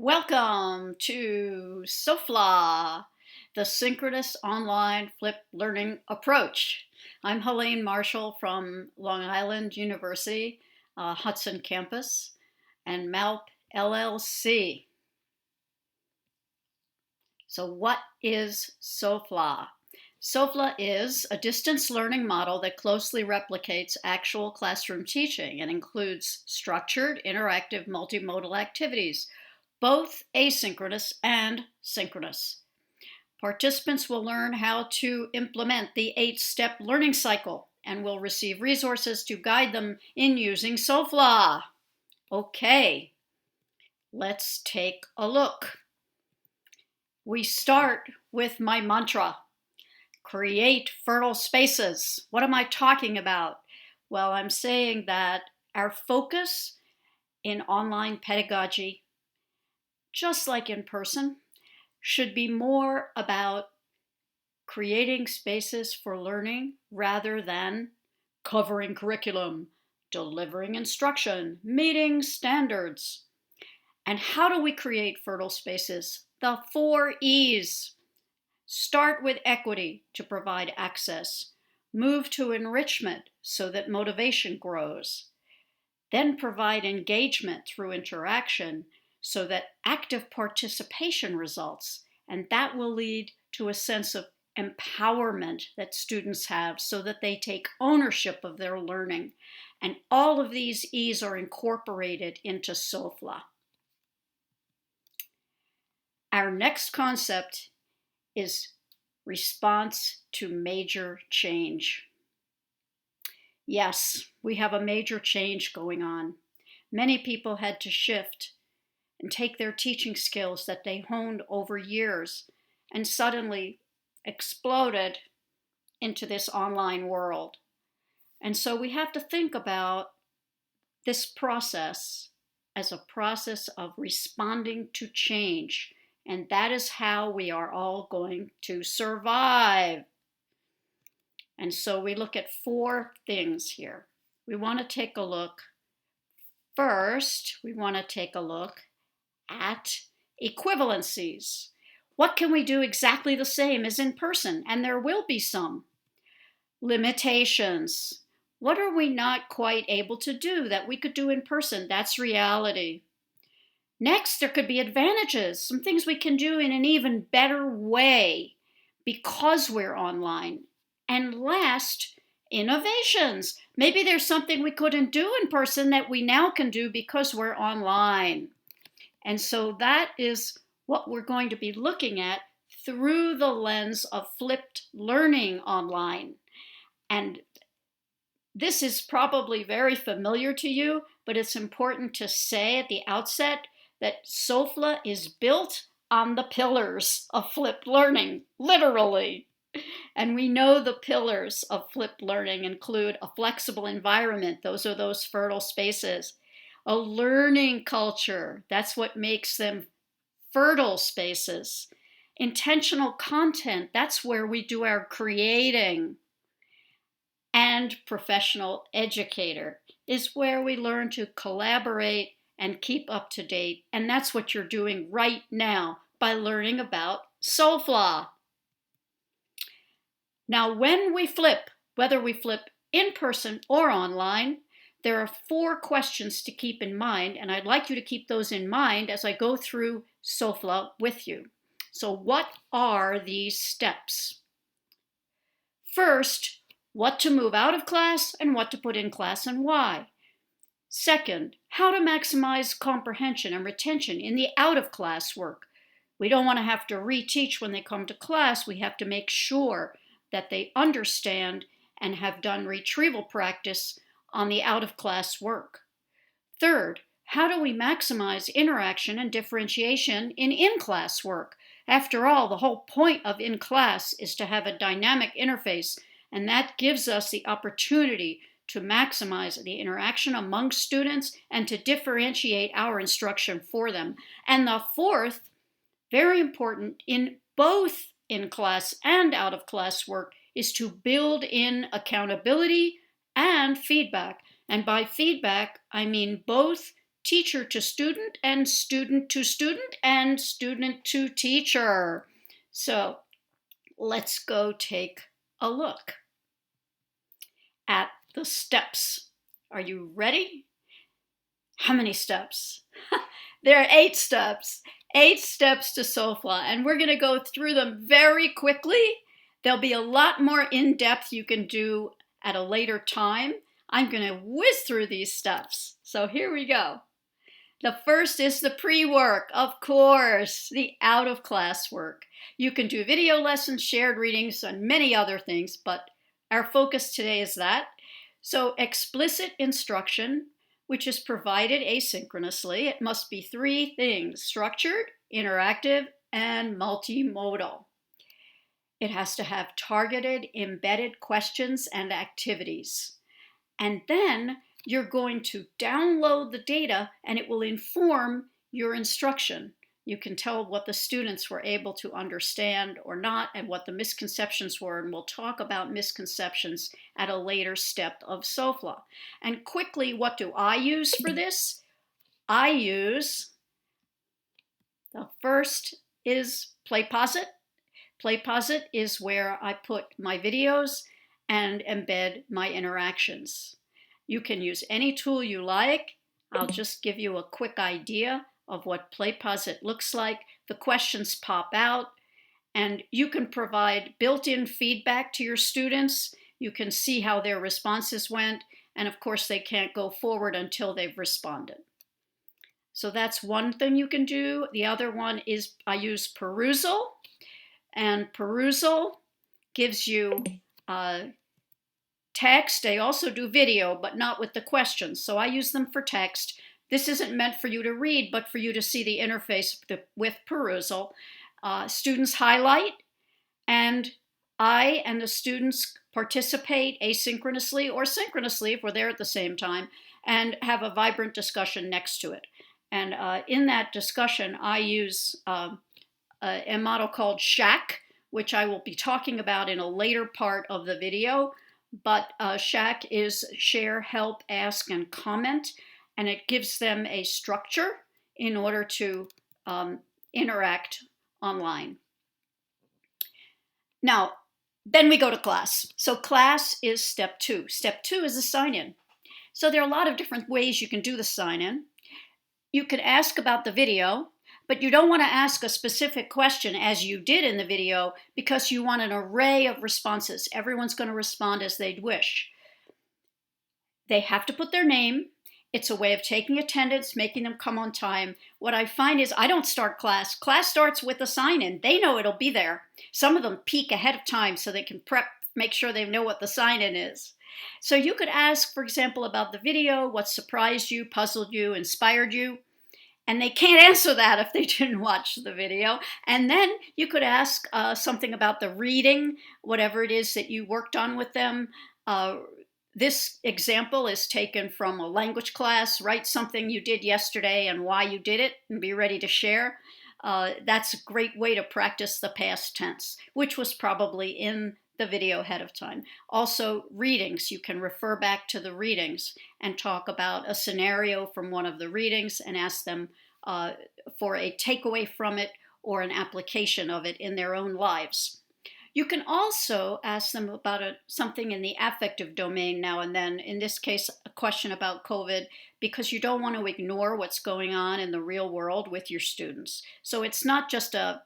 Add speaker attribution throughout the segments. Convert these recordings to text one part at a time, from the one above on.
Speaker 1: Welcome to SOFLA, the Synchronous Online Flipped Learning Approach. I'm Helene Marshall from Long Island University, Hudson Campus, and MALP LLC. So what is SOFLA? SOFLA is a distance learning model that closely replicates actual classroom teaching and includes structured, interactive, multimodal activities, both asynchronous and synchronous. Participants will learn how to implement the 8-step learning cycle and will receive resources to guide them in using SOFLA. Okay, let's take a look. We start with my mantra, create fertile spaces. What am I talking about? Well, I'm saying that our focus in online pedagogy, just like in person, should be more about creating spaces for learning rather than covering curriculum, delivering instruction, meeting standards. And how do we create fertile spaces? The 4 E's. Start with equity to provide access. Move to enrichment so that motivation grows. Then provide engagement through interaction so that active participation results, and that will lead to a sense of empowerment that students have so that they take ownership of their learning. And all of these E's are incorporated into SOFLA. Our next concept is response to major change. Yes, we have a major change going on. Many people had to shift and take their teaching skills that they honed over years and suddenly exploded into this online world. And so we have to think about this process as a process of responding to change. And that is how we are all going to survive. And so we look at 4 things here. We want to take a look. First, we want to take a look at equivalencies. What can we do exactly the same as in person? And there will be some. Limitations. What are we not quite able to do that we could do in person? That's reality. Next, there could be advantages, some things we can do in an even better way because we're online. And last, innovations. Maybe there's something we couldn't do in person that we now can do because we're online. And so that is what we're going to be looking at through the lens of flipped learning online. And this is probably very familiar to you, but it's important to say at the outset that SOFLA is built on the pillars of flipped learning, literally. And we know the pillars of flipped learning include a flexible environment, those are those fertile spaces, a learning culture, that's what makes them fertile spaces, intentional content, that's where we do our creating, and professional educator is where we learn to collaborate and keep up to date. And that's what you're doing right now by learning about SOFLA. Now, when we flip, whether we flip in person or online, there are 4 questions to keep in mind, and I'd like you to keep those in mind as I go through SOFLA with you. So what are these steps? First, what to move out of class and what to put in class and why. Second, how to maximize comprehension and retention in the out-of-class work. We don't want to have to reteach when they come to class. We have to make sure that they understand and have done retrieval practice on the out-of-class work. Third, how do we maximize interaction and differentiation in in-class work? After all, the whole point of in-class is to have a dynamic interface, and that gives us the opportunity to maximize the interaction among students and to differentiate our instruction for them. And the fourth, very important in both in-class and out-of-class work, is to build in accountability and feedback. And by feedback, I mean both teacher to student and student to student and student to teacher. So let's go take a look at the steps. Are you ready? How many steps? There are 8 steps. 8 steps to SOFLA, and we're going to go through them very quickly. There'll be a lot more in-depth you can do at a later time. I'm going to whiz through these steps. So here we go. The first is the pre-work, of course, the out-of-class work. You can do video lessons, shared readings, and many other things, but our focus today is that. So explicit instruction, which is provided asynchronously. It must be 3 things: structured, interactive, and multimodal. It has to have targeted, embedded questions and activities. And then you're going to download the data and it will inform your instruction. You can tell what the students were able to understand or not and what the misconceptions were, and we'll talk about misconceptions at a later step of SOFLA. And quickly, what do I use for this? I use, the first is PlayPosit. PlayPosit is where I put my videos and embed my interactions. You can use any tool you like. I'll just give you a quick idea of what PlayPosit looks like. The questions pop out, and you can provide built-in feedback to your students. You can see how their responses went, and of course they can't go forward until they've responded. So that's one thing you can do. The other one is I use Perusal, and Perusal gives you text. They also do video, but not with the questions. So I use them for text. This isn't meant for you to read, but for you to see the interface with Perusal. Students highlight, and I and the students participate asynchronously or synchronously if we're there at the same time, and have a vibrant discussion next to it. And in that discussion, I use a model called SHAC, which I will be talking about in a later part of the video. But SHAC is share, help, ask, and comment, and it gives them a structure in order to interact online. Now, then we go to class. So class is step 2. Step 2 is a sign-in. So there are a lot of different ways you can do the sign-in. You could ask about the video, but you don't want to ask a specific question as you did in the video because you want an array of responses. Everyone's going to respond as they'd wish. They have to put their name. It's a way of taking attendance, making them come on time. What I find is I don't start class. Class starts with a sign-in. They know it'll be there. Some of them peek ahead of time so they can prep, make sure they know what the sign-in is. So you could ask, for example, about the video, what surprised you, puzzled you, inspired you. And they can't answer that if they didn't watch the video. And then you could ask something about the reading, whatever it is that you worked on with them. This example is taken from a language class. Write something you did yesterday and why you did it, and be ready to share. That's a great way to practice the past tense, which was probably in the video ahead of time. Also, readings. You can refer back to the readings and talk about a scenario from one of the readings and ask them for a takeaway from it or an application of it in their own lives. You can also ask them about something in the affective domain now and then, in this case, a question about COVID, because you don't want to ignore what's going on in the real world with your students. So it's not just a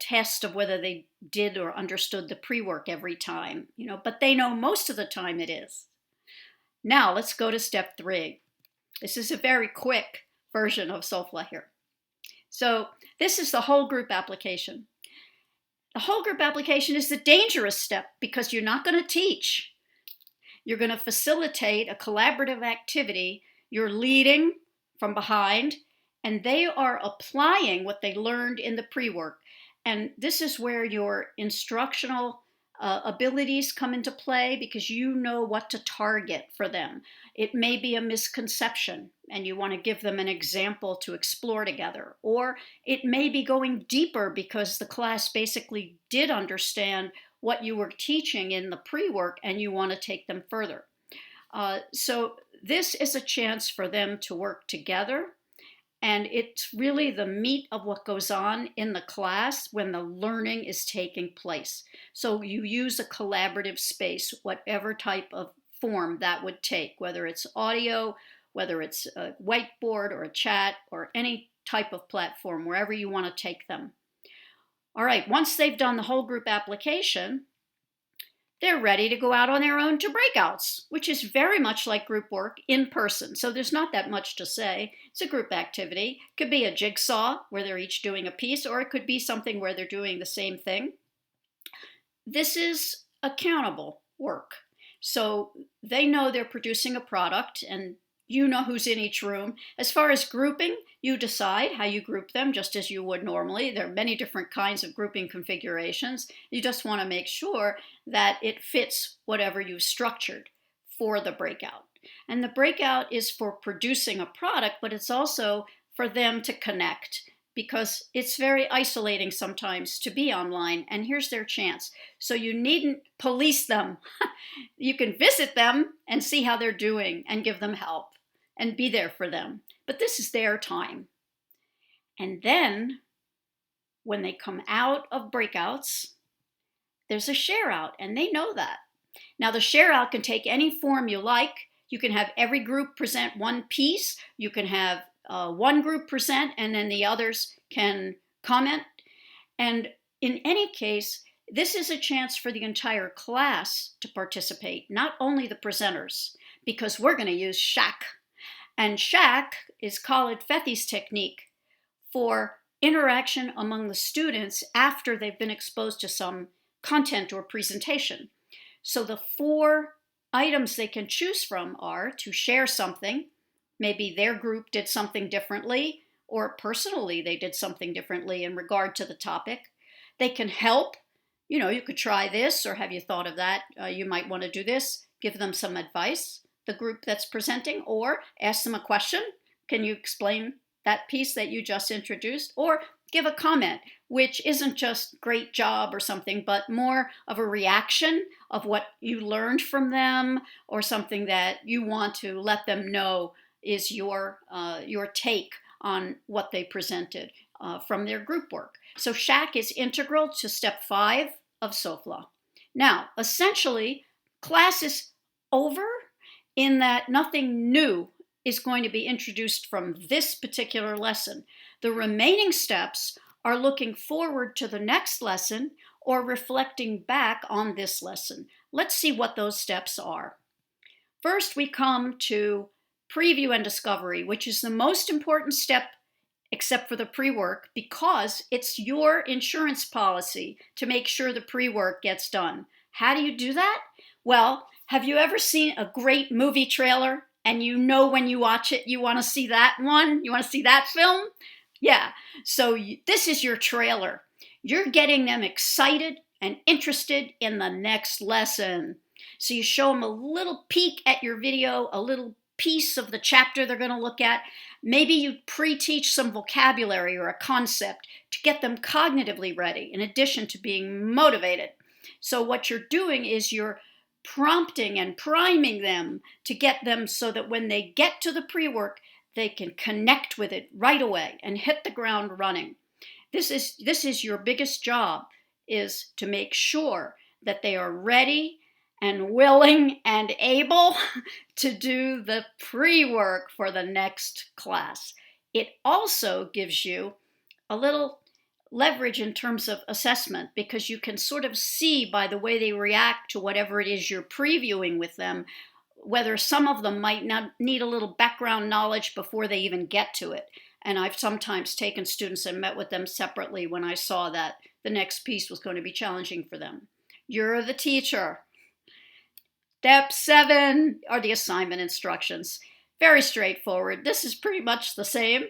Speaker 1: test of whether they did or understood the pre-work every time, but they know most of the time it is. Now let's go to step 3. This is a very quick version of SOFLA here. So this is the whole group application. The whole group application is the dangerous step because you're not going to teach. You're going to facilitate a collaborative activity. You're leading from behind, and they are applying what they learned in the pre-work. And this is where your instructional abilities come into play because you know what to target for them. It may be a misconception and you want to give them an example to explore together. Or it may be going deeper because the class basically did understand what you were teaching in the pre-work and you want to take them further. So This is a chance for them to work together, and it's really the meat of what goes on in the class when the learning is taking place. So you use a collaborative space, whatever type of form that would take, whether it's audio, whether it's a whiteboard or a chat or any type of platform, wherever you want to take them. All right, once they've done the whole group application, they're ready to go out on their own to breakouts, which is very much like group work in person. So there's not that much to say. It's a group activity. It could be a jigsaw where they're each doing a piece, or it could be something where they're doing the same thing. This is accountable work. So they know they're producing a product, and you know who's in each room. As far as grouping, you decide how you group them just as you would normally. There are many different kinds of grouping configurations. You just want to make sure that it fits whatever you've structured for the breakout. And the breakout is for producing a product, but it's also for them to connect, because it's very isolating sometimes to be online, and here's their chance. So you needn't police them. You can visit them and see how they're doing and give them help and be there for them. But this is their time. And then when they come out of breakouts, there's a share out, and they know that. Now the share out can take any form you like. You can have every group present one piece. You can have one group present and then the others can comment. And in any case, this is a chance for the entire class to participate, not only the presenters, because we're going to use SHAC. And SHAC is Khalid Fethi's technique for interaction among the students after they've been exposed to some content or presentation. So the 4 items they can choose from are to share something. Maybe their group did something differently, or personally they did something differently in regard to the topic. They can help. You know, you could try this, or have you thought of that? You might want to do this. Give them some advice, the group that's presenting, or ask them a question. Can you explain that piece that you just introduced? Or give a comment, which isn't just great job or something, but more of a reaction of what you learned from them, or something that you want to let them know is your take on what they presented from their group work. So SHAC is integral to step 5 of SOFLA. Now, essentially, class is over in that nothing new is going to be introduced from this particular lesson. The remaining steps are looking forward to the next lesson or reflecting back on this lesson. Let's see what those steps are. First, we come to preview and discovery, which is the most important step except for the pre-work, because it's your insurance policy to make sure the pre-work gets done. How do you do that? Well, have you ever seen a great movie trailer and you know when you watch it, you want to see that one? You want to see that film? Yeah, so this is your trailer. You're getting them excited and interested in the next lesson. So you show them a little peek at your video, a little piece of the chapter they're going to look at. Maybe you pre-teach some vocabulary or a concept to get them cognitively ready, in addition to being motivated. So what you're doing is you're prompting and priming them to get them so that when they get to the pre-work, they can connect with it right away and hit the ground running. This is your biggest job, is to make sure that they are ready and willing and able to do the pre-work for the next class. It also gives you a little leverage in terms of assessment, because you can sort of see by the way they react to whatever it is you're previewing with them, whether some of them might not need a little background knowledge before they even get to it. And I've sometimes taken students and met with them separately when I saw that the next piece was going to be challenging for them. You're the teacher. Step 7 are the assignment instructions. Very straightforward. This is pretty much the same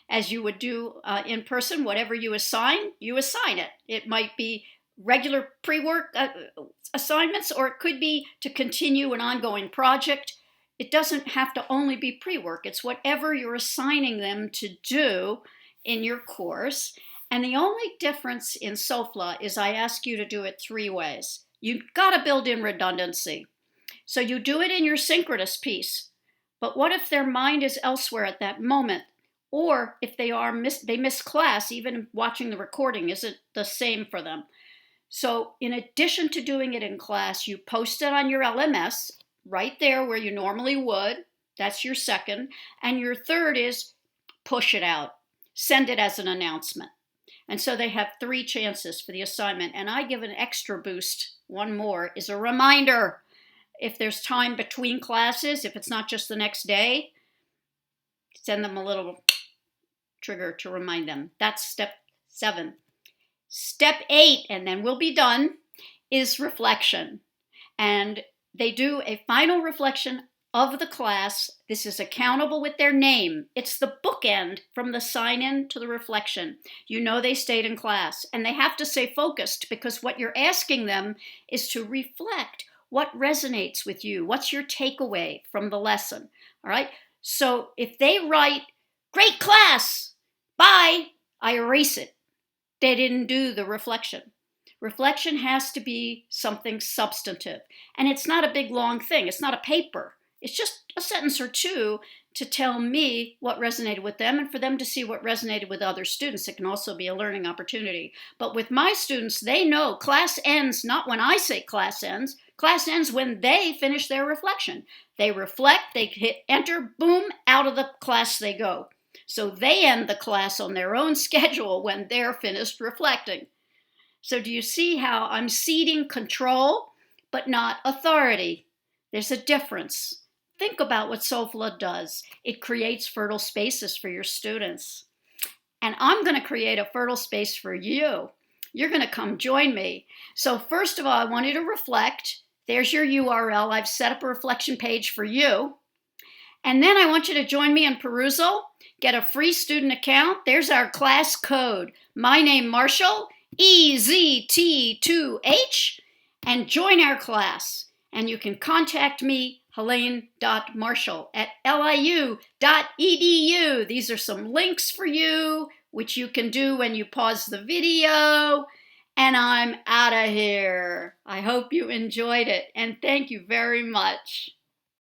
Speaker 1: as you would do in person. Whatever you assign it. It might be regular pre-work assignments, or it could be to continue an ongoing project. It doesn't have to only be pre-work. It's whatever you're assigning them to do in your course. And the only difference in SOFLA is I ask you to do it 3 ways. You've got to build in redundancy. So you do it in your synchronous piece, But what if their mind is elsewhere at that moment? Or if they miss class, even watching the recording isn't the same for them. So in addition to doing it in class, you post it on your LMS right there where you normally would. That's your second. And your third is push it out. Send it as an announcement. And so they have 3 chances for the assignment. And I give an extra boost. One more is a reminder. If there's time between classes, if it's not just the next day, send them a little trigger to remind them. That's step 7. Step 8, and then we'll be done, is reflection. And they do a final reflection of the class. This is accountable with their name. It's the bookend from the sign-in to the reflection. You know they stayed in class, and they have to stay focused because what you're asking them is to reflect what resonates with you. What's your takeaway from the lesson? All right. So if they write, "Great class, bye," I erase it. They didn't do the reflection. Reflection has to be something substantive. And it's not a big long thing. It's not a paper. It's just a sentence or two to tell me what resonated with them and for them to see what resonated with other students. It can also be a learning opportunity. But with my students, they know class ends not when I say class ends. Class ends when they finish their reflection. They reflect, they hit enter, boom, out of the class they go. So they end the class on their own schedule when they're finished reflecting. So do you see how I'm ceding control, but not authority? There's a difference. Think about what SOFLA does. It creates fertile spaces for your students. And I'm going to create a fertile space for you. You're going to come join me. So first of all, I want you to reflect. There's your URL. I've set up a reflection page for you. And then I want you to join me in Perusal. Get a free student account. There's our class code. My name, Marshall, EZT2H, and join our class. And you can contact me, helene.marshall@liu.edu. These are some links for you, which you can do when you pause the video. And I'm out of here. I hope you enjoyed it, and thank you very much.